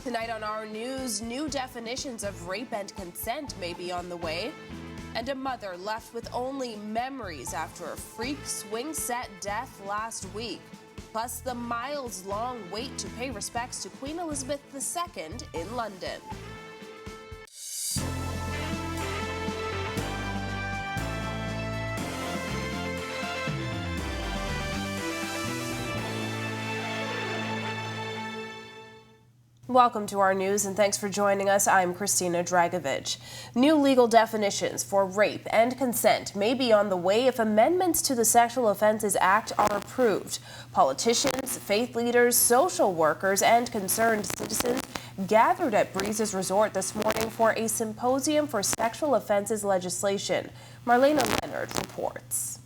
Tonight on our news, new definitions of rape and consent may be on the way. And a mother left with only memories after a freak swing set death last week. Plus, the miles-long wait to pay respects to Queen Elizabeth II in London. Welcome to our news and thanks for joining us. I'm Christina Dragovich. New legal definitions for rape and consent may be on the way if amendments to the Sexual Offences Act are approved. Politicians, faith leaders, social workers, and concerned citizens gathered at Breeze's Resort this morning for a symposium for sexual offences legislation. Marlena Leonard reports.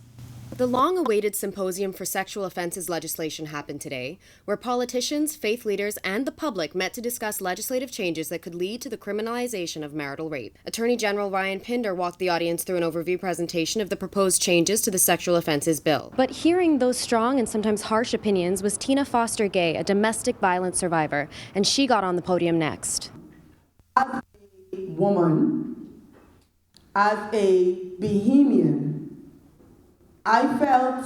The long-awaited symposium for sexual offences legislation happened today, where politicians, faith leaders, and the public met to discuss legislative changes that could lead to the criminalization of marital rape. Attorney General Ryan Pinder walked the audience through an overview presentation of the proposed changes to the sexual offences bill. But hearing those strong and sometimes harsh opinions was Tina Foster Gay, a domestic violence survivor, and she got on the podium next. As a woman, as a Bahamian, I felt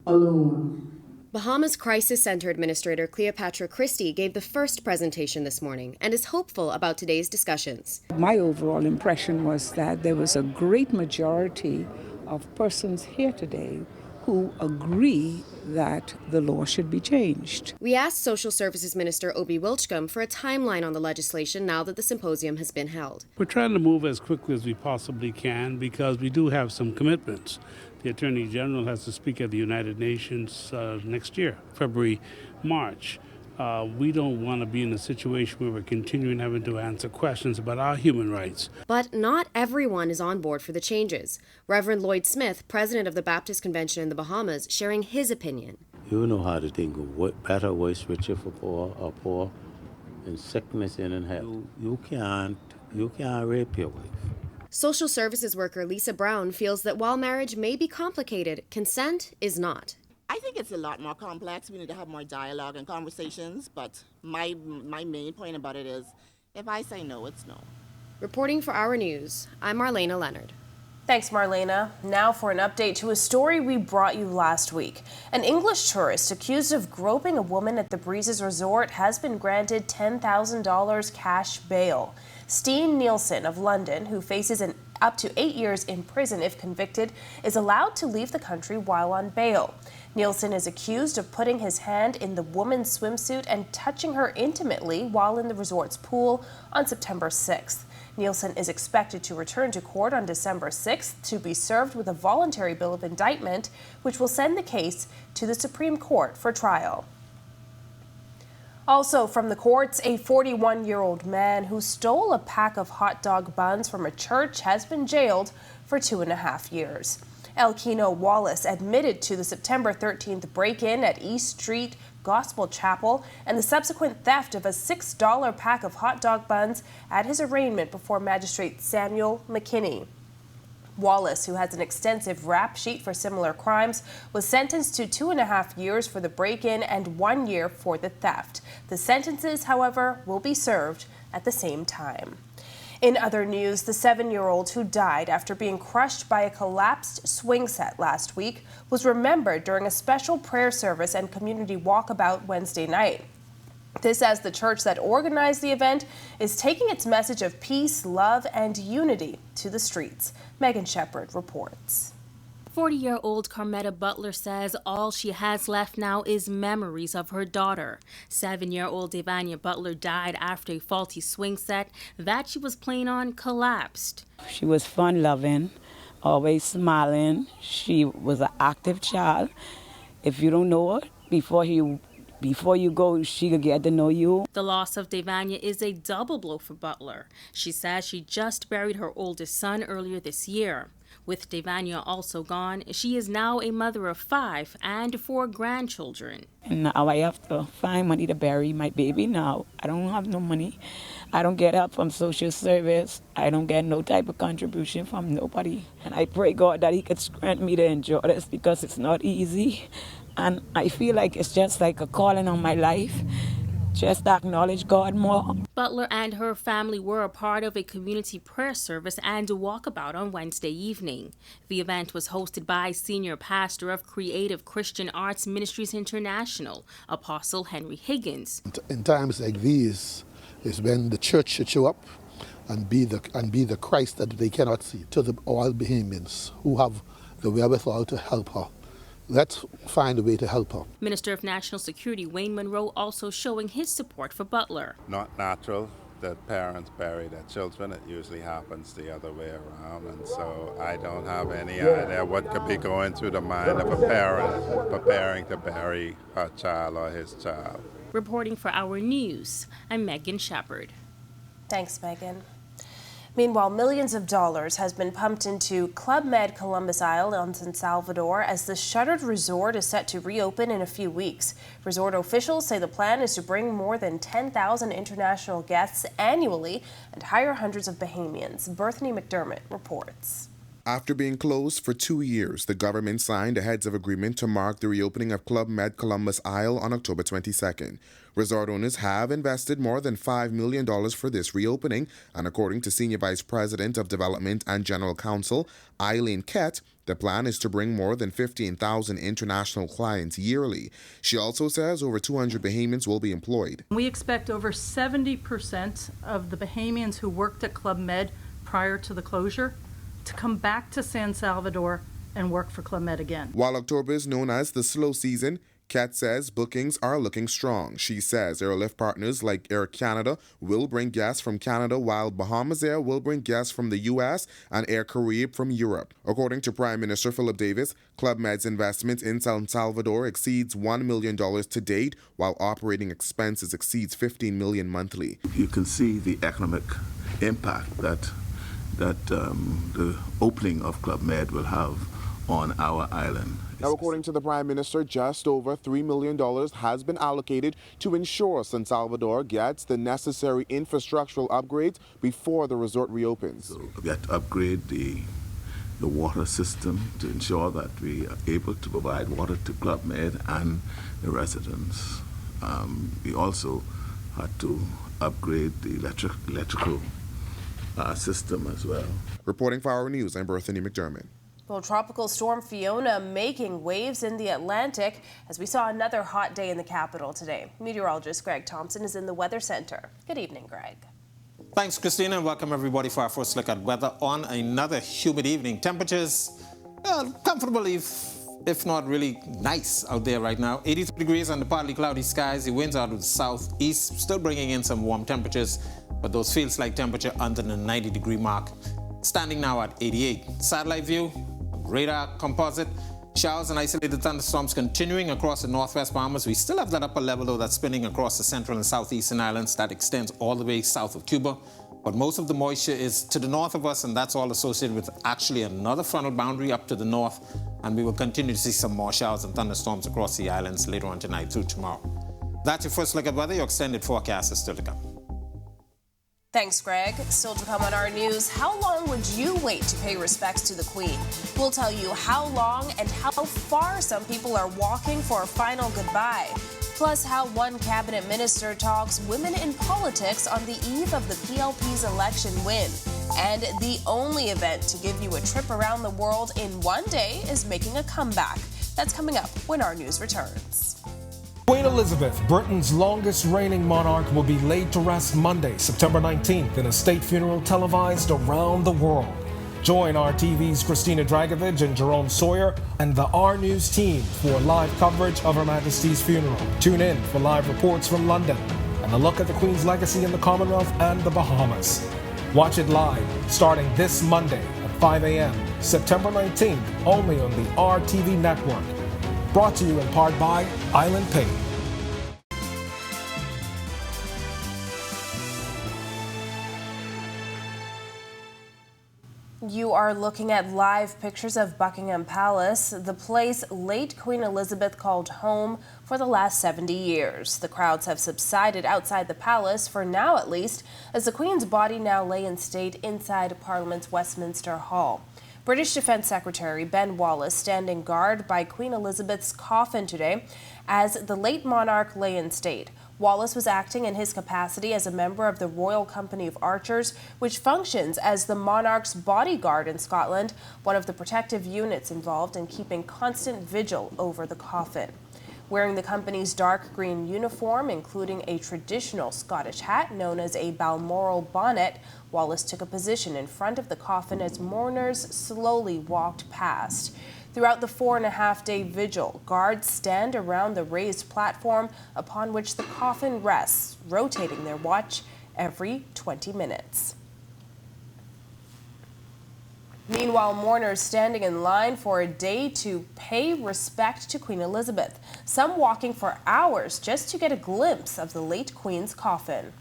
alone. Bahamas Crisis Center Administrator Cleopatra Christie gave the first presentation this morning and is hopeful about today's discussions. My overall impression was that there was a great majority of persons here today who agree that the law should be changed. We asked Social Services Minister Obi Wilchcombe for a timeline on the legislation now that the symposium has been held. We're trying to move as quickly as we possibly can because we do have some commitments. The Attorney General has to speak at the United Nations next year, February, March. We don't want to be in a situation where we're continuing having to answer questions about our human rights. But not everyone is on board for the changes. Reverend Lloyd Smith, president of the Baptist Convention in the Bahamas, sharing his opinion. You know how to think of what better ways richer for poor or poor in sickness and in health. You can't rape your wife. Social services worker Lisa Brown feels that while marriage may be complicated, consent is not. I think it's a lot more complex. We need to have more dialogue and conversations, but my main point about it is if I say no, it's no. Reporting for Our News, I'm Marlena Leonard. Thanks, Marlena. Now for an update to a story we brought you last week. An English tourist accused of groping a woman at the Breeze's Resort has been granted $10,000 cash bail. Steen Nielsen of London, who faces up to 8 years in prison if convicted, is allowed to leave the country while on bail. Nielsen is accused of putting his hand in the woman's swimsuit and touching her intimately while in the resort's pool on September 6th. Nielsen is expected to return to court on December 6th to be served with a voluntary bill of indictment, which will send the case to the Supreme Court for trial. Also from the courts, a 41-year-old man who stole a pack of hot dog buns from a church has been jailed for 2.5 years. Elkino Wallace admitted to the September 13th break-in at East Street Gospel Chapel and the subsequent theft of a $6 pack of hot dog buns at his arraignment before Magistrate Samuel McKinney. Wallace, who has an extensive rap sheet for similar crimes, was sentenced to 2.5 years for the break-in and 1 year for the theft. The sentences, however, will be served at the same time. In other news, the 7-year-old who died after being crushed by a collapsed swing set last week was remembered during a special prayer service and community walkabout Wednesday night. This as the church that organized the event is taking its message of peace, love, and unity to the streets. Megan Shepard reports. 40-year-old Carmetta Butler says all she has left now is memories of her daughter. 7-year-old Devania Butler died after a faulty swing set that she was playing on collapsed. She was fun-loving, always smiling. She was an active child. If you don't know her, before you go, she could get to know you. The loss of Devania is a double blow for Butler. She says she just buried her oldest son earlier this year. With Devania also gone, she is now a mother of 5 and 4 grandchildren. And now I have to find money to bury my baby now. I don't have no money. I don't get help from social service. I don't get no type of contribution from nobody. And I pray God that He could grant me to endure this because it's not easy. And I feel like it's just like a calling on my life. just acknowledge God more. Butler and her family were a part of a community prayer service and a walkabout on Wednesday evening. The event was hosted by Senior Pastor of Creative Christian Arts Ministries International, Apostle Henry Higgins. In times like these is when the church should show up and be the Christ that they cannot see to the all Bahamians who have the wherewithal to help her. Let's find a way to help her. Minister of National Security Wayne Monroe also showing his support for Butler. Not natural that parents bury their children. It usually happens the other way around, and so I don't have any idea what could be going through the mind of a parent preparing to bury her child or his child. Reporting for Our News, I'm Megan Shepard. Thanks, Megan. Meanwhile, millions of dollars has been pumped into Club Med Columbus Isle on San Salvador as the shuttered resort is set to reopen in a few weeks. Resort officials say the plan is to bring more than 10,000 international guests annually and hire hundreds of Bahamians. Berthany McDermott reports. After being closed for 2 years, the government signed a heads of agreement to mark the reopening of Club Med Columbus Isle on October 22nd. Resort owners have invested more than $5 million for this reopening, and according to Senior Vice President of Development and General Counsel Eileen Kett, the plan is to bring more than 15,000 international clients yearly. She also says over 200 Bahamians will be employed. We expect over 70% of the Bahamians who worked at Club Med prior to the closure to come back to San Salvador and work for Club Med again. While October is known as the slow season, Kat says bookings are looking strong. She says airlift partners like Air Canada will bring guests from Canada, while Bahamas Air will bring guests from the U.S. and Air Caribbean from Europe. According to Prime Minister Philip Davis, Club Med's investment in San Salvador exceeds $1 million to date, while operating expenses exceeds $15 million monthly. You can see the economic impact that the opening of Club Med will have on our island. Now, according to the Prime Minister, just over $3 million has been allocated to ensure San Salvador gets the necessary infrastructural upgrades before the resort reopens. So we have to upgrade the water system to ensure that we are able to provide water to Club Med and the residents. We also had to upgrade the electrical system as well. Reporting for Our News, I'm Berthany McDermott. Well, Tropical Storm Fiona making waves in the Atlantic as we saw another hot day in the capital today. Meteorologist Greg Thompson is in the Weather Center. Good evening, Greg. Thanks, Christina, and welcome everybody for our first look at weather on another humid evening. Temperatures comfortable, if not really nice out there right now. 83 degrees under partly cloudy skies. The winds out of the southeast, still bringing in some warm temperatures, but those feels like temperature under the 90-degree mark. Standing now at 88. Satellite view, radar composite, showers and isolated thunderstorms continuing across the northwest Bahamas. We still have that upper level, though, that's spinning across the central and southeastern islands. That extends all the way south of Cuba. But most of the moisture is to the north of us, and that's all associated with actually another frontal boundary up to the north. And we will continue to see some more showers and thunderstorms across the islands later on tonight through tomorrow. That's your first look at weather. Your extended forecast is still to come. Thanks, Greg. Still to come on Our News, how long would you wait to pay respects to the Queen? We'll tell you how long and how far some people are walking for a final goodbye. Plus, how one cabinet minister talks women in politics on the eve of the PLP's election win. And the only event to give you a trip around the world in one day is making a comeback. That's coming up when Our News returns. Queen Elizabeth, Britain's longest reigning monarch, will be laid to rest Monday, September 19th, in a state funeral televised around the world. Join RTV's Christina Dragovich and Jerome Sawyer and the Our News team for live coverage of Her Majesty's funeral. Tune in for live reports from London and a look at the Queen's legacy in the Commonwealth and the Bahamas. Watch it live starting this Monday at 5 a.m., September 19th, only on the RTV network. Brought to you in part by Island Pay. You are looking at live pictures of Buckingham Palace, the place late Queen Elizabeth called home for the last 70 years. The crowds have subsided outside the palace, for now at least, as the Queen's body now lay in state inside Parliament's Westminster Hall. British Defense Secretary Ben Wallace standing guard by Queen Elizabeth's coffin today as the late monarch lay in state. Wallace was acting in his capacity as a member of the Royal Company of Archers, which functions as the monarch's bodyguard in Scotland, one of the protective units involved in keeping constant vigil over the coffin. Wearing the company's dark green uniform, including a traditional Scottish hat known as a Balmoral bonnet, Wallace took a position in front of the coffin as mourners slowly walked past. Throughout the 4.5-day vigil, guards stand around the raised platform upon which the coffin rests, rotating their watch every 20 minutes. Meanwhile, mourners standing in line for a day to pay respect to Queen Elizabeth, some walking for hours just to get a glimpse of the late Queen's coffin.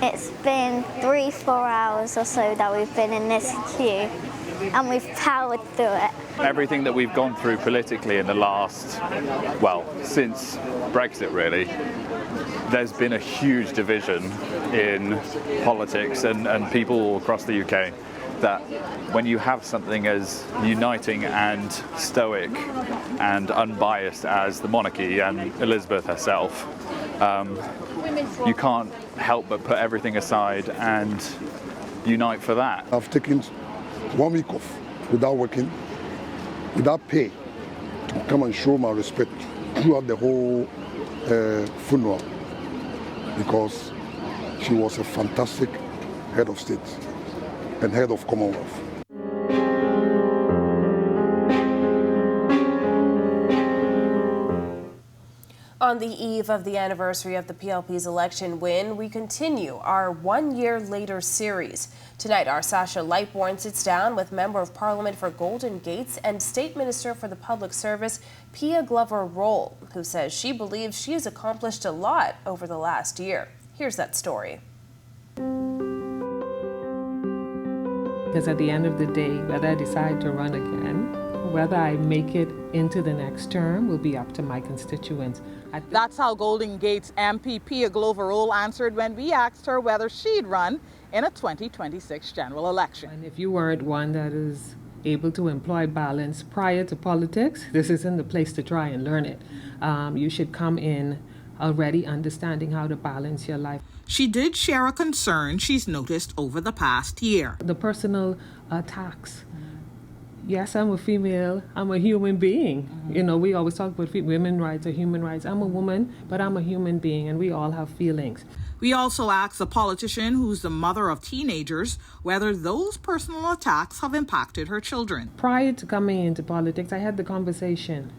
It's been 3-4 hours or so that we've been in this queue, and we've powered through it. Everything that we've gone through politically in the last, well, since Brexit really, there's been a huge division in politics and people across the UK, that when you have something as uniting and stoic and unbiased as the monarchy and Elizabeth herself, you can't help but put everything aside and unite for that. I've taken 1 week off without working, without pay, to come and show my respect throughout the whole funeral, because she was a fantastic head of state and head of Commonwealth. On the eve of the anniversary of the PLP's election win, we continue our 1 year later series. Tonight, our Sasha Lightbourne sits down with Member of Parliament for Golden Gates and State Minister for the Public Service, Pia Glover-Roll, who says she believes she has accomplished a lot over the last year. Here's that story. Because at the end of the day, whether I decide to run again, whether I make it into the next term will be up to my constituents. That's how Golden Gates MP Pia Glover-Roll answered when we asked her whether she'd run in a 2026 general election. And if you weren't one that is able to employ balance prior to politics, this isn't the place to try and learn it. You should come in already understanding how to balance your life. She did share a concern she's noticed over the past year. The personal attacks. Yes, I'm a female, I'm a human being. You know, we always talk about women's rights or human rights. I'm a woman, but I'm a human being, and we all have feelings. We also asked a politician who's the mother of teenagers whether those personal attacks have impacted her children. Prior to coming into politics, I had the conversation.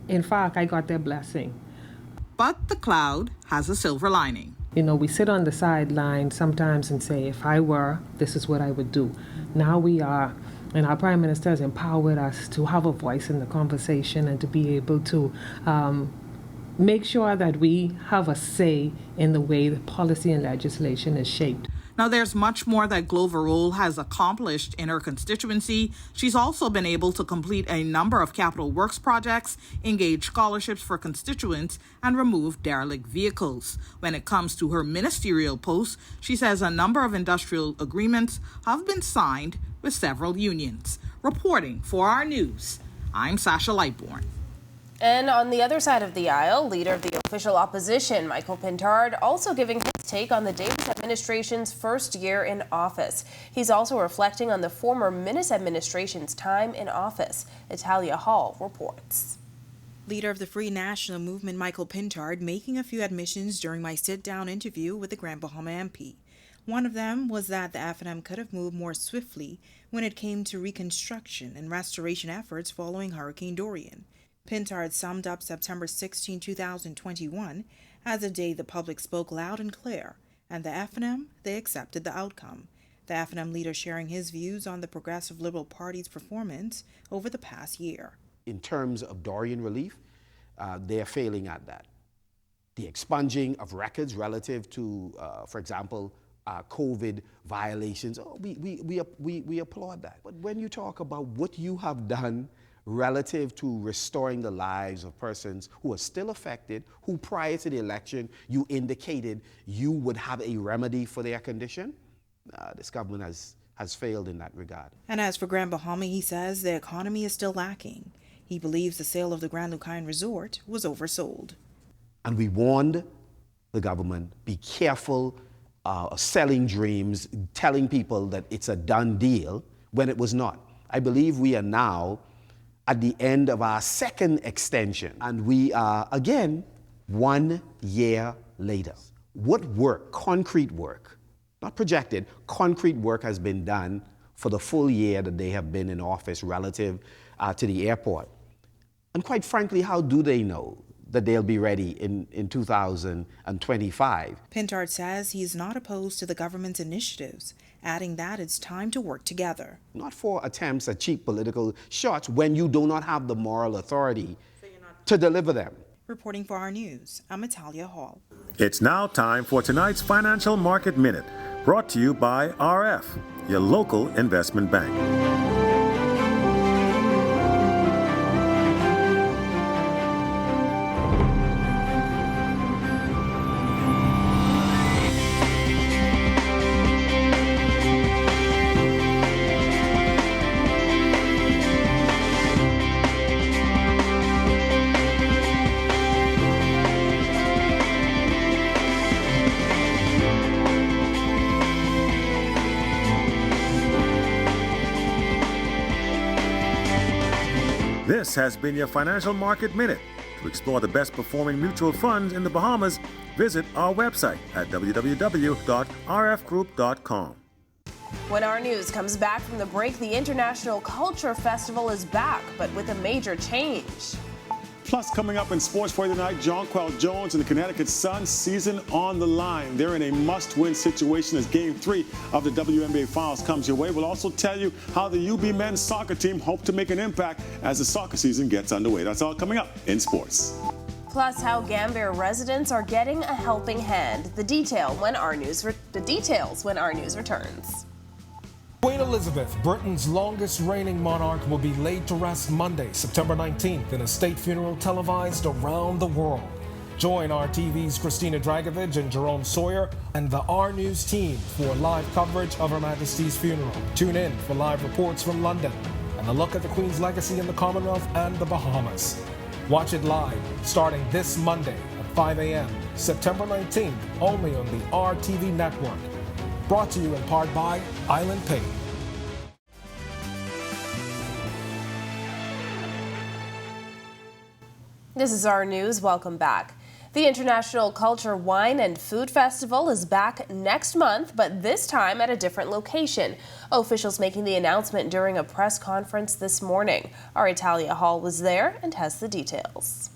In fact, I got their blessing. But the cloud has a silver lining. You know, we sit on the sideline sometimes and say, if I were, this is what I would do. Now we are. And our Prime Minister has empowered us to have a voice in the conversation and to be able to make sure that we have a say in the way the policy and legislation is shaped. Now, there's much more that Glover-Roll has accomplished in her constituency. She's also been able to complete a number of capital works projects, engage scholarships for constituents, and remove derelict vehicles. When it comes to her ministerial posts, she says a number of industrial agreements have been signed with several unions. Reporting for our news, I'm Sasha Lightbourne. And on the other side of the aisle, leader of the official opposition, Michael Pintard, also giving his take on the Davis administration's first year in office. He's also reflecting on the former Minnis administration's time in office. Italia Hall reports. Leader of the Free National Movement, Michael Pintard, making a few admissions during my sit-down interview with the Grand Bahama MP. One of them was that the FNM could have moved more swiftly when it came to reconstruction and restoration efforts following Hurricane Dorian. Pintard summed up September 16, 2021 as a day the public spoke loud and clear, and the FNM, they accepted the outcome. The FNM leader sharing his views on the Progressive Liberal Party's performance over the past year. In terms of Dorian relief, they are failing at that. The expunging of records relative to, for example, COVID violations, we applaud that. But when you talk about what you have done relative to restoring the lives of persons who are still affected, who prior to the election you indicated you would have a remedy for their condition, this government has failed in that regard. And as for Grand Bahama, he says the economy is still lacking. He believes the sale of the Grand Lucayan Resort was oversold. And we warned the government, be careful selling dreams, telling people that it's a done deal when it was not. I believe we are now at the end of our second extension, and we are, again, 1 year later. What work, concrete work, not projected, concrete work has been done for the full year that they have been in office relative to the airport? And quite frankly, how do they know that they'll be ready in 2025? Pintard says he's not opposed to the government's initiatives, adding that it's time to work together. Not for attempts at cheap political shots when you do not have the moral authority to deliver them. Reporting for our news, I'm Italia Hall. It's now time for tonight's Financial Market Minute, brought to you by RF, your local investment bank. This has been your Financial Market Minute. To explore the best performing mutual funds in the Bahamas, visit our website at www.rfgroup.com. When our news comes back from the break, the International Culture Festival is back, but with a major change. Plus, coming up in sports for you tonight, Jonquil Jones and the Connecticut Sun, season on the line. They're in a must-win situation as Game 3 of the WNBA Finals comes your way. We'll also tell you how the UB men's soccer team hope to make an impact as the soccer season gets underway. That's all coming up in sports. Plus, how Gambier residents are getting a helping hand. The details when our news returns. Queen Elizabeth, Britain's longest reigning monarch, will be laid to rest Monday, September 19th, in a state funeral televised around the world. Join our TV's Christina Dragovich and Jerome Sawyer and the R News team for live coverage of Her Majesty's funeral. Tune in for live reports from London and a look at the Queen's legacy in the Commonwealth and the Bahamas. Watch it live starting this Monday at 5 a.m., September 19th, only on the RTV network. Brought to you in part by Island Pay. This is our news. Welcome back. The International Culture Wine and Food Festival is back next month, but this time at a different location. Officials making the announcement during a press conference this morning. Our Italia Hall was there and has the details.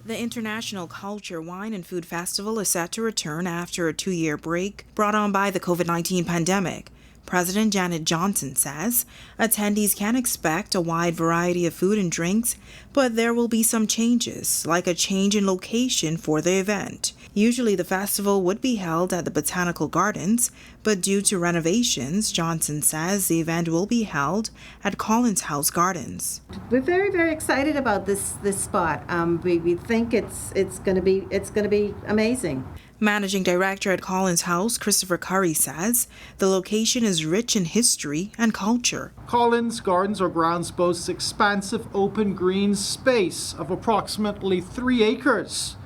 The International Culture Wine and Food Festival is set to return after a 2-year break brought on by the COVID-19 pandemic. President Janet Johnson says attendees can expect a wide variety of food and drinks, but there will be some changes, like a change in location for the event. Usually the festival would be held at the Botanical Gardens, but due to renovations, Johnson says the event will be held at Collins House Gardens. We're very, very excited about this spot. We think it's going to be amazing. Managing Director at Collins House, Christopher Curry, says the location is rich in history and culture. Collins Gardens or grounds boasts expansive open green space of approximately 3 acres.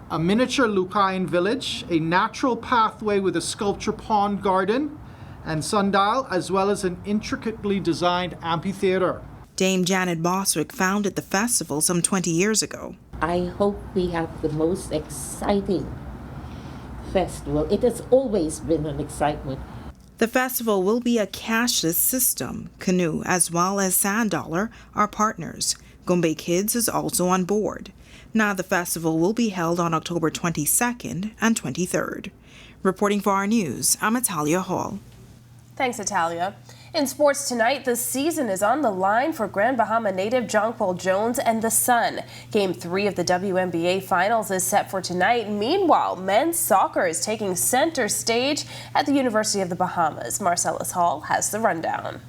A miniature Lucayan village, a natural pathway with a sculpture pond garden and sundial, as well as an intricately designed amphitheater. Dame Janet Boswick founded the festival some 20 years ago. I hope we have the most exciting festival. It has always been an excitement. The festival will be a cashless system. Canoe as well as Sand Dollar are partners. Gombe Kids is also on board. Now the festival will be held on October 22nd and 23rd. Reporting for our news, I'm Italia Hall. Thanks, Italia. In sports tonight, the season is on the line for Grand Bahama native Jonquil Jones and the Sun. Game 3 of the WNBA Finals is set for tonight. Meanwhile, men's soccer is taking center stage at the University of the Bahamas. Marcellus Hall has the rundown.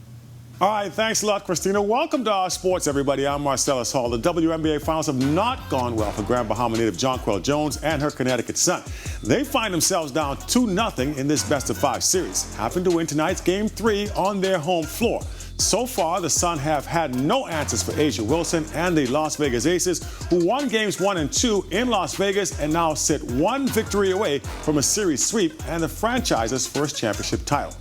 All right, thanks a lot, Christina. Welcome to our sports, everybody. I'm Marcellus Hall. The WNBA Finals have not gone well for Grand Bahama native Jonquil Jones and her Connecticut Sun. They find themselves down 2-0 in this best-of-5 series, having to win tonight's Game 3 on their home floor. So far, the Sun have had no answers for Asia Wilson and the Las Vegas Aces, who won games 1 and 2 in Las Vegas and now sit one victory away from a series sweep and the franchise's first championship title.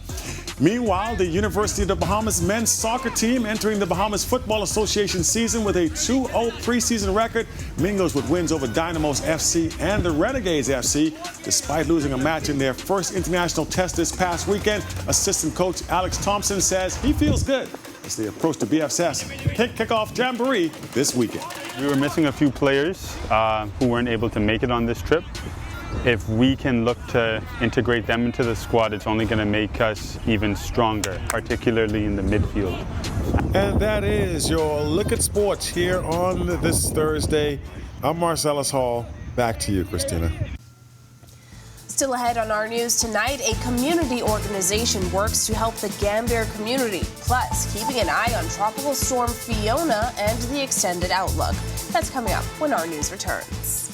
Meanwhile, the University of the Bahamas men's soccer team entering the Bahamas Football Association season with a 2-0 preseason record mingles with wins over Dynamos FC and the Renegades FC. Despite losing a match in their first international test this past weekend, assistant coach Alex Thompson says he feels good as they approach the BFS kickoff jamboree this weekend. We were missing a few players who weren't able to make it on this trip. If we can look to integrate them into the squad, it's only going to make us even stronger, particularly in the midfield. And that is your look at sports here on this Thursday. I'm Marcellus Hall. Back to you, Christina. Still ahead on our news tonight, a community organization works to help the Gambier community, plus keeping an eye on Tropical Storm Fiona and the extended outlook. That's coming up when our news returns.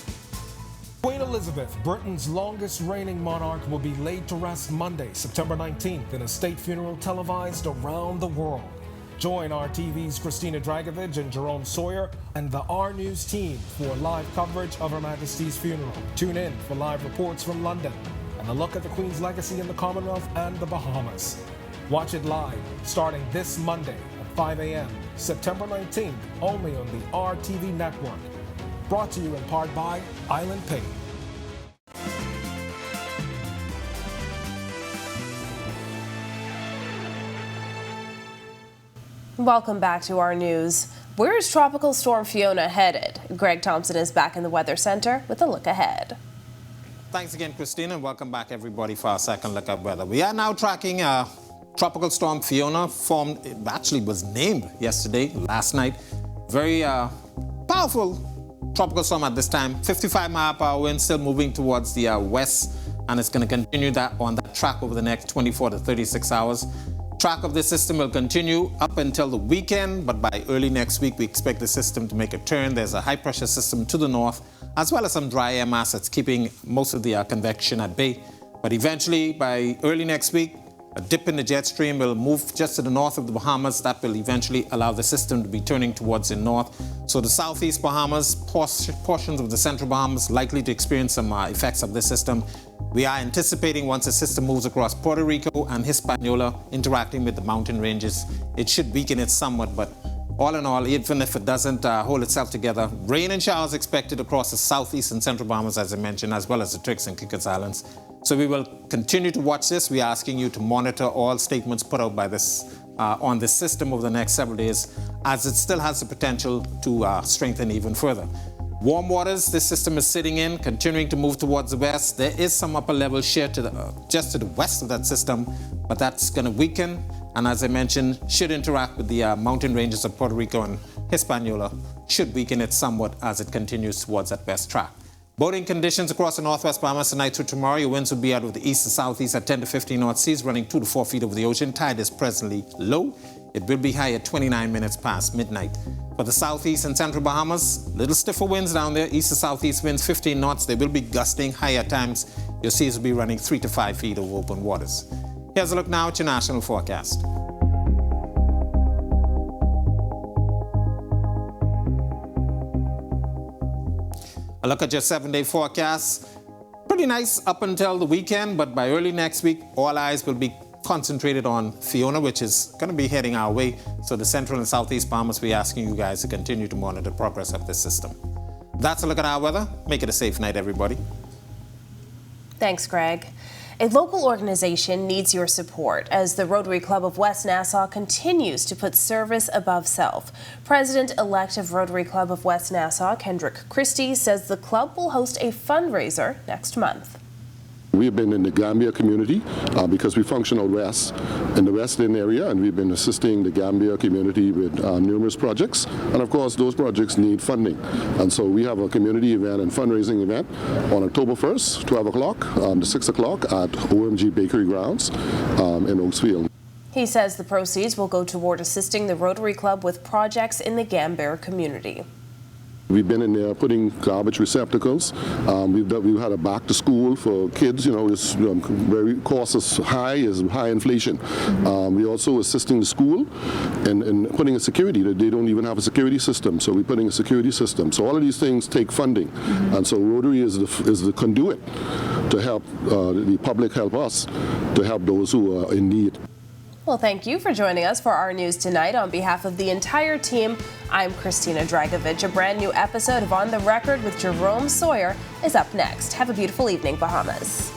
Queen Elizabeth, Britain's longest reigning monarch, will be laid to rest Monday, September 19th, in a state funeral televised around the world. Join RTV's Christina Dragovich and Jerome Sawyer and the R News team for live coverage of Her Majesty's funeral. Tune in for live reports from London and a look at the Queen's legacy in the Commonwealth and the Bahamas. Watch it live starting this Monday at 5 a.m., September 19th, only on the RTV network. Brought to you in part by Island Pay. Welcome back to our news. Where is Tropical Storm Fiona headed? Greg Thompson is back in the Weather Center with a look ahead. Thanks again, Christina, and welcome back, everybody, for our second look at weather. We are now tracking Tropical Storm Fiona. Actually was named last night. Very powerful tropical storm at this time. 55-mile-per-hour wind, still moving towards the west, and it's going to continue on that track over the next 24 to 36 hours. Track of the system will continue up until the weekend, but by early next week, we expect the system to make a turn. There's a high-pressure system to the north, as well as some dry air mass that's keeping most of the convection at bay. But eventually, by early next week, a dip in the jet stream will move just to the north of the Bahamas. That will eventually allow the system to be turning towards the north. So the southeast Bahamas, portions of the central Bahamas, likely to experience some effects of this system. We are anticipating once the system moves across Puerto Rico and Hispaniola, interacting with the mountain ranges, it should weaken it somewhat, but all in all, even if it doesn't hold itself together, rain and showers expected across the southeast and central Bahamas, as I mentioned, as well as the Turks and Caicos Islands. So we will continue to watch this. We are asking you to monitor all statements put out by this on this system over the next several days, as it still has the potential to strengthen even further. Warm waters this system is sitting in, continuing to move towards the west. There is some upper level shear just to the west of that system, but that's going to weaken, and as I mentioned, should interact with the mountain ranges of Puerto Rico and Hispaniola, should weaken it somewhat as it continues towards that west track. Boating conditions across the northwest Bahamas tonight through tomorrow. Your winds will be out of the east to southeast at 10 to 15 knot seas, running 2 to 4 feet over the ocean. Tide is presently low. It will be high at 29 minutes past midnight. For the southeast and central Bahamas, little stiffer winds down there. East to southeast winds 15 knots. They will be gusting high at times. Your seas will be running 3 to 5 feet over open waters. Here's a look now at your national forecast. A look at your 7-day forecast. Pretty nice up until the weekend, but by early next week, all eyes will be concentrated on Fiona, which is going to be heading our way. So the central and southeast Bahamas, we're asking you guys to continue to monitor the progress of this system. That's a look at our weather. Make it a safe night, everybody. Thanks, Greg. A local organization needs your support as the Rotary Club of West Nassau continues to put service above self. President-elect of Rotary Club of West Nassau, Kendrick Christie, says the club will host a fundraiser next month. We've been in the Gambia community because we function out west in the West End area, and we've been assisting the Gambia community with numerous projects. And of course, those projects need funding. And so we have a community event and fundraising event on October 1st, 12 o'clock to 6 o'clock at OMG Bakery Grounds in Oaksfield. He says the proceeds will go toward assisting the Rotary Club with projects in the Gambia community. We've been in there putting garbage receptacles. We've had a back to school for kids. It's very cost is high inflation. We're also assisting the school and putting a security. They don't even have a security system, so we're putting a security system. So all of these things take funding, and so Rotary is the conduit to help the public help us to help those who are in need. Well, thank you for joining us for our news tonight. On behalf of the entire team, I'm Christina Dragovich. A brand new episode of On the Record with Jerome Sawyer is up next. Have a beautiful evening, Bahamas.